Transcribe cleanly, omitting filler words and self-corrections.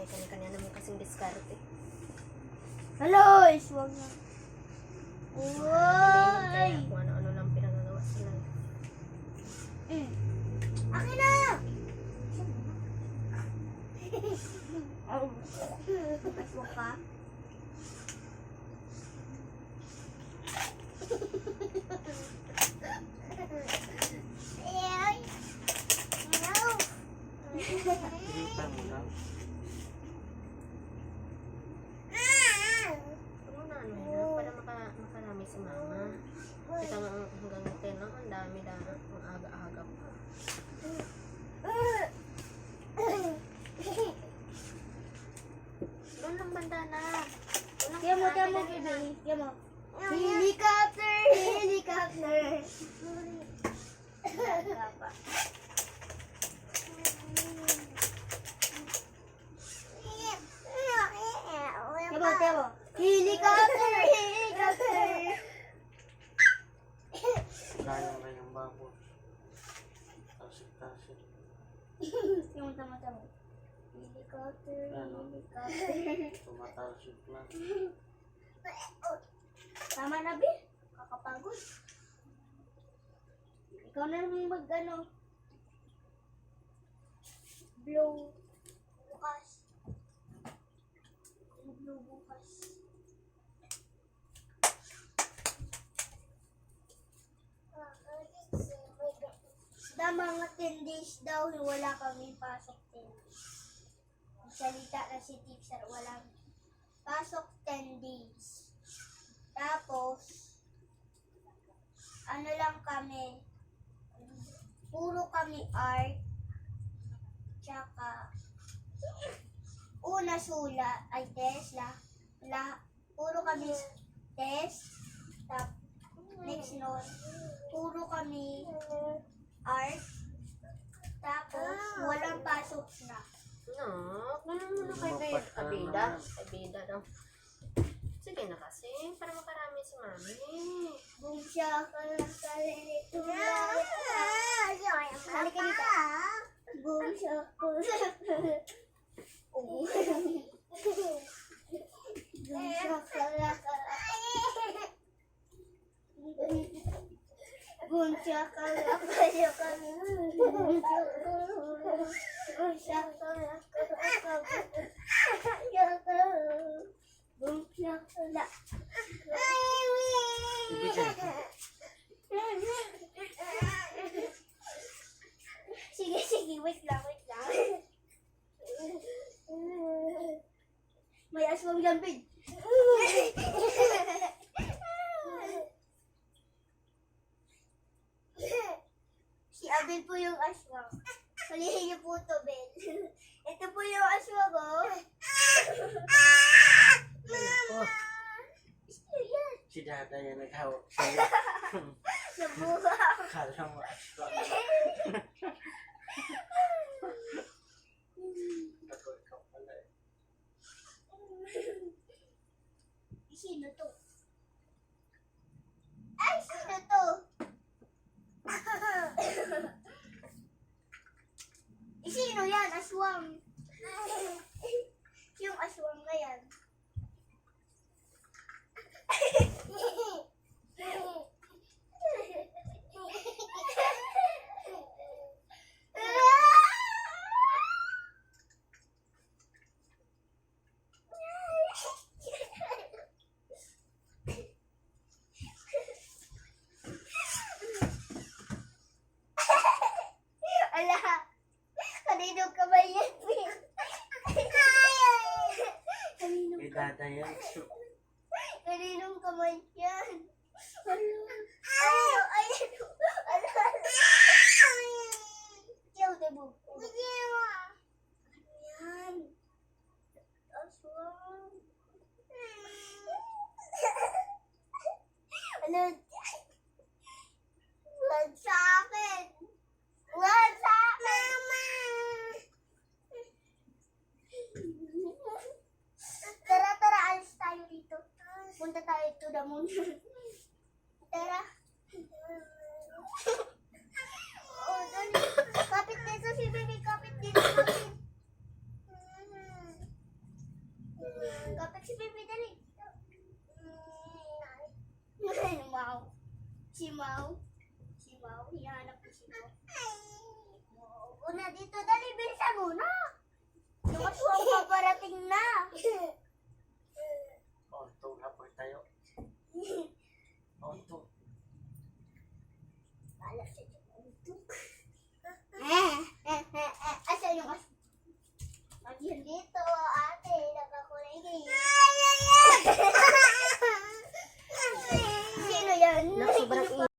Kanya-kanya naman kasing diskarte. Hello, iswag na. Kaya Uy! kung ano-ano lang pinagagawa sila. Akin na! Aswag ka? Pilitan mo lang. Ano na ano yun, para makarami si mama. Kita mo hanggang 10 lang, ang dami na, ang aga-aga pa. Doon lang banda na. Kaya mo, baby. Kaya mo. Helicopter! Helicopter! Kaya mo. Helicopter! Helicopter! Kaya na yung baboy. Tasik-tasik. Yung tama-tama. Helicopter, Ano? helicopter. Tumatalsik lang. Tama na, Bi. Kakapagod. Ikaw na naman mag-ano. Blow. Bukas. Blow bukas. Da mga 10 days daw, wala kami pasok 10 days. Salita na si teacher, walang pasok 10 days. Tapos, ano lang kami, puro kami art, tsaka, una sulat, ay test, puro kami test, next note, puro kami art, tapos, walang pasok na. No, kunin mo na kay Abida. Abida daw. Sige na kasi, para makarami si mami. Bumsya ka lang sa ito. Halika dito. Bumsya ko lang. Bumsya ka lang. Bumsya ka lang. Bumsya ka lang. Bumsya ka lang. Bumsya ka lang. Ibigay. Sige, sige. Wait lang, wait lang. May aswang jumping. Si Abel po yung aswang. Hulihin niyo po ito, Bel. Ito po yung aswang, oh. Oh, Sino yan? si Dada yung naghawak sa'yo. Nabuha. Kala mo aswang. Ako ikaw pala eh. Sino to? Ay, sino to? Sino yan? Aswang. Yung aswang na yan. Ala, kaninong kamay yan, Pin? Kaninong May Dada yan. Kaninong kamay yan? Ano? Ano? Kiyaw, debo. Ano yan? Aswang. Ano? Wag sa akin. Wag sa akin. Mama. Tara, tara. Alis tayo dito. Punta tayo to the moon. Tara. Oh, dali. Kapit dito si baby. Kapit dito. Kapit. Kapag si Bibi, dali. Mau. Si Mau. Si Mau. Hinahanap ko si Mau. Una dito, dali. Bilisan mo na. Yung katuwang paparating na.